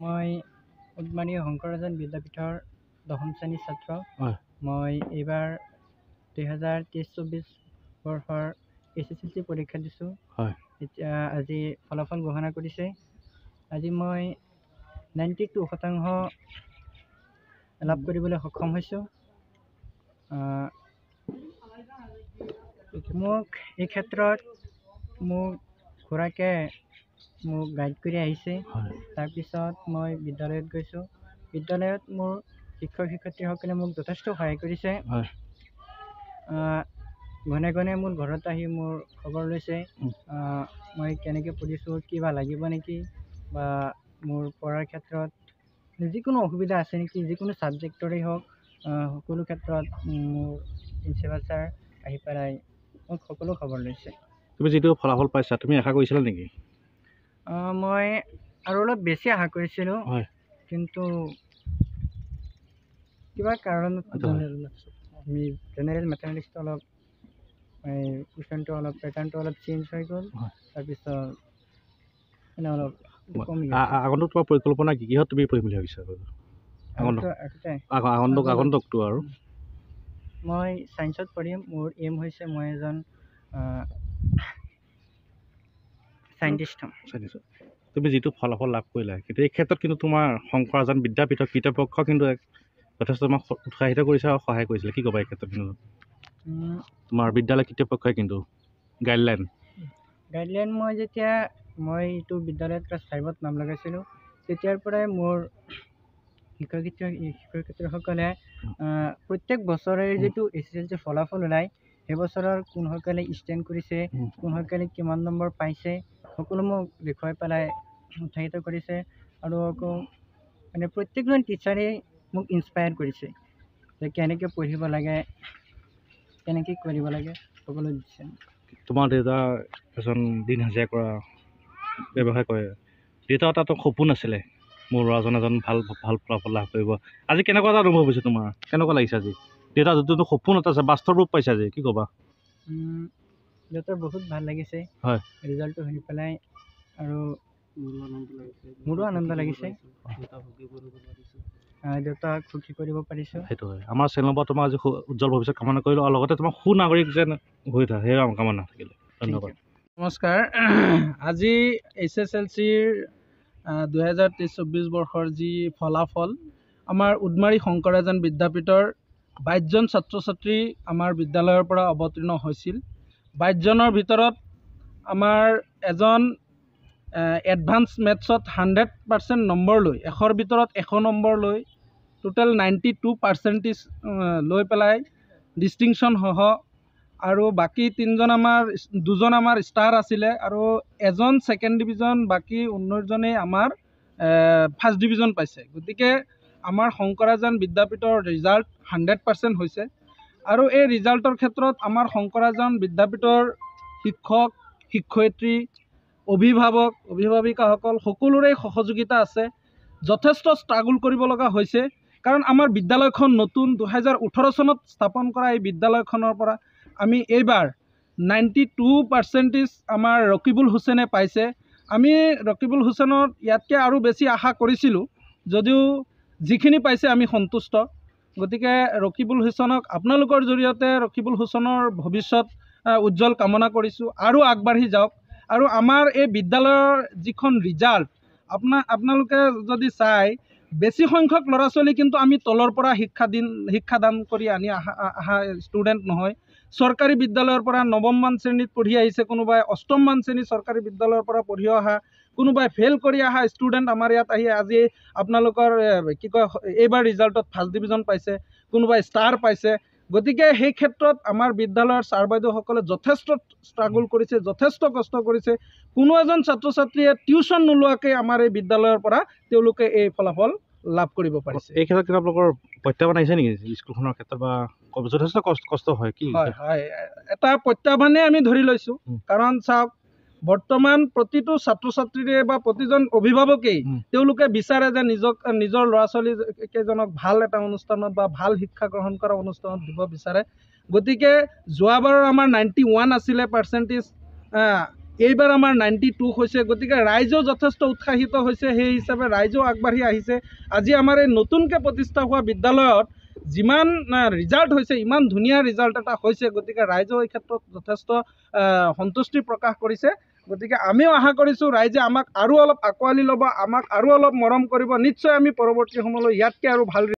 মই উদমাৰী শংকৰৰাজন বিদ্যাপীঠৰ দশম শ্ৰেণীৰ ছাত্ৰ। হয় মই এইবাৰ 2023-24 বৰ্ষৰ SSLC পৰীক্ষা দিছোঁ। হয় এতিয়া আজি ফলাফল ঘোষণা কৰিছে। আজি মই 92% লাভ কৰিবলৈ সক্ষম হৈছোঁ। মোক এই ক্ষেত্ৰত মোক খুৰাকে মোক গাইড কৰি আহিছে। হয় তাৰপিছত মই বিদ্যালয়ত গৈছোঁ। বিদ্যালয়ত মোৰ শিক্ষক শিক্ষয়িত্ৰীসকলে মোক যথেষ্ট সহায় কৰিছে। হয় ঘনে ঘনে মোৰ ঘৰত আহি মোৰ খবৰ লৈছে, মই কেনেকৈ পঢ়িছোঁ, কিবা লাগিব নেকি, বা মোৰ পঢ়াৰ ক্ষেত্ৰত যিকোনো অসুবিধা আছে নেকি, যিকোনো ছাবজেক্টৰেই হওক, সকলো ক্ষেত্ৰত মোৰ প্ৰিন্সিপাল ছাৰ আহি পেলাই মোক সকলো খবৰ লৈছে। তুমি যিটো ফলাফল পাইছা তুমি আশা কৰিছিলা নেকি? মই আৰু অলপ বেছি আশা কৰিছিলোঁ, হয় কিন্তু কিবা কাৰণত আমি জেনেৰেল মেথামেটিক্সটো অলপ কুৱেশ্যনটো অলপ পেটাৰ্ণটো অলপ চেঞ্জ হৈ গ'ল। তাৰপিছত মানে অলপ কমি গ'ল। আগন্তুক তোমাৰ পৰিকল্পনা কি কিহত তুমি পঢ়িম বুলি ভাবিছা? আগন্তুকটো আৰু মই ছায়েন্সত পঢ়িম। মোৰ এম হৈছে মই এজন চাইণ্টিষ্ট হ'ম। তুমি যিটো ফলাফল লাভ কৰিলা, কিন্তু এই ক্ষেত্ৰত কিন্তু তোমাৰ শংকৰৰাজন বিদ্যাপীঠৰ কৰ্তৃপক্ষ কিন্তু যথেষ্ট তোমাক উৎসাহিত কৰিছে আৰু সহায় কৰিছিলে। কি ক'বা এই ক্ষেত্ৰত? কিন্তু তোমাৰ বিদ্যালয় কৰ্তৃপক্ষই কিন্তু গাইডলাইন মই যেতিয়া এইটো বিদ্যালয়ত ক্লাছ 5ত নাম লগাইছিলোঁ, তেতিয়াৰ পৰাই মোৰ শিক্ষক শিক্ষয়িত্ৰীসকলে প্ৰত্যেক বছৰে যিটো SSLC ফলাফল ওলায়, সেই বছৰৰ কোনসকলে ষ্টেণ্ড কৰিছে, কোনসকলে কিমান নম্বৰ পাইছে, সকলো মোক দেখুৱাই পেলাই উৎসাহিত কৰিছে। আৰু আকৌ মানে প্ৰত্যেকজন টিচাৰেই মোক ইনস্পায়াৰ কৰিছে যে কেনেকৈ পঢ়িব লাগে, কেনেকৈ কৰিব লাগে, সকলো দিছে। তোমাৰ দেউতা এজন দিন হাজিৰা কৰা ব্যৱসায় কৰে। দেউতাৰ এটা সপোন আছিলে মোৰ ল'ৰাজন এজন ভাল ফলাফল লাভ কৰিব। আজি কেনেকুৱা এটা অনুভৱ হৈছে তোমাৰ? কেনেকুৱা লাগিছে আজি দেউতাৰ যিটো সপোন এটা আছে বাস্তৱ ৰূপ পাইছে আজি? কি ক'বা? দেউতাৰ বহুত ভাল লাগিছে হয় ৰিজাল্টটো শুনি পেলাই, আৰু মোৰো আনন্দ লাগিছে। দেউতাক সুখী কৰিব পাৰিছোঁ। সেইটো হয়। আমাৰ চেনেলৰ পৰা তোমাৰ আজি উজ্জ্বল ভৱিষ্যত কামনা কৰিলোঁ, আৰু লগতে তোমাৰ সুনাগৰিক যেন হৈ থাকে সেয়া কামনা থাকিলে। ধন্যবাদ। নমস্কাৰ। আজি SSLCৰ 2023-24 বৰ্ষৰ যি ফলাফল, আমাৰ উদমাৰী শংকৰৰাজন বিদ্যাপীঠৰ 22জন ছাত্ৰ ছাত্ৰী আমাৰ বিদ্যালয়ৰ পৰা অৱতীৰ্ণ হৈছিল। 22জনৰ ভিতৰত আমাৰ এজন এডভান্স মেথছত 100% নম্বৰ লৈ, 100ৰ ভিতৰত 100 নম্বৰ লৈ টোটেল 92% লৈ পেলাই ডিষ্টিংশ্যন সহ, আৰু বাকী দুজন আমাৰ ষ্টাৰ আছিলে, আৰু এজন ছেকেণ্ড ডিভিজন, বাকী 19জনেই আমাৰ ফাৰ্ষ্ট ডিভিজন পাইছে। গতিকে আমাৰ শংকৰৰাজন বিদ্যাপীঠৰ ৰিজাল্ট 100% হৈছে। আৰু এই ৰিজাল্টৰ ক্ষেত্ৰত আমাৰ শংকৰৰাজন বিদ্যাপীঠৰ শিক্ষক শিক্ষয়িত্ৰী, অভিভাৱক অভিভাৱিকাসকল সকলোৰে সহযোগিতা আছে। যথেষ্ট ষ্ট্ৰাগল কৰিব লগা হৈছে, কাৰণ আমাৰ বিদ্যালয়খন নতুন 2018 চনত স্থাপন কৰা এই বিদ্যালয়খনৰ পৰা আমি এইবাৰ 92% আমাৰ ৰকিবুল হুছেইনে পাইছে। আমি ৰকিবুল হুছেইনত ইয়াতকৈ আৰু বেছি আশা কৰিছিলোঁ, যদিও যিখিনি পাইছে আমি সন্তুষ্ট। গতিকে ৰকিবুল হুছেইনক আপোনালোকৰ জৰিয়তে ৰকিবুল হুছেইনৰ ভৱিষ্যত উজ্জ্বল কামনা কৰিছোঁ, আৰু আগবাঢ়ি যাওক। আৰু আমাৰ এই বিদ্যালয়ৰ যিখন ৰিজাল্ট আপোনালোকে যদি চাই, বেছি সংখ্যক ল'ৰা ছোৱালী কিন্তু আমি তলৰ পৰা শিক্ষাদান কৰি আনি অহা ষ্টুডেণ্ট নহয়। চৰকাৰী বিদ্যালয়ৰ পৰা 9মান শ্ৰেণীত পঢ়ি আহিছে, কোনোবাই 8মান শ্ৰেণী চৰকাৰী বিদ্যালয়ৰ পৰা পঢ়ি অহা, কোনোবাই ফেইল কৰি অহা ষ্টুডেণ্ট আমাৰ ইয়াত আহি আজি আপোনালোকৰ এইবাৰ ৰিজাল্টত ফাৰ্ষ্ট ডিভিজন পাইছে, কোনোবাই ষ্টাৰ পাইছে। গতিকে সেই ক্ষেত্ৰত আমাৰ বিদ্যালয়ৰ ছাৰ বাইদেউসকলে যথেষ্ট ষ্ট্ৰাগল কৰিছে, যথেষ্ট কষ্ট কৰিছে। কোনো এজন ছাত্ৰ ছাত্ৰীয়ে টিউশ্যন নোলোৱাকৈ আমাৰ এই বিদ্যালয়ৰ পৰা তেওঁলোকে এই ফলাফল লাভ কৰিব পাৰিছে। এই ক্ষেত্ৰত কিবা আপোনালোকৰ প্ৰত্যাহ্বান আহিছে নেকি স্কুলখনৰ ক্ষেত্ৰত, বা যথেষ্ট কষ্ট হয়? কি হয়, এটা প্ৰত্যাহ্বানেই আমি ধৰি লৈছোঁ। কাৰণ চাওক, বৰ্তমান প্ৰতিটো ছাত্ৰ ছাত্ৰীৰে বা প্ৰতিজন অভিভাৱকেই তেওঁলোকে বিচাৰে যে নিজৰ ল'ৰা ছোৱালী কেইজনক ভাল এটা অনুষ্ঠানত বা ভাল শিক্ষা গ্ৰহণ কৰা অনুষ্ঠানত দিব বিচাৰে। গতিকে যোৱাবাৰৰ আমাৰ 91 আছিলে পাৰ্চেণ্টেজ, এইবাৰ আমাৰ 92 হৈছে। গতিকে ৰাইজেও যথেষ্ট উৎসাহিত হৈছে, সেই হিচাপে ৰাইজেও আগবাঢ়ি আহিছে। আজি আমাৰ এই নতুনকৈ প্ৰতিষ্ঠা হোৱা বিদ্যালয়ত যিমান ৰিজাল্ট হৈছে, ইমান ধুনীয়া ৰিজাল্ট এটা হৈছে। গতিকে ৰাইজেও এই ক্ষেত্ৰত যথেষ্ট সন্তুষ্টি প্ৰকাশ কৰিছে। গতিকে আমিও আশা কৰিছোঁ ৰাইজে আমাক আৰু অলপ আঁকোৱালি ল'ব, আমাক আৰু অলপ মৰম কৰিব। নিশ্চয় আমি পৰৱৰ্তী সময়লৈ ইয়াতকৈ আৰু ভাল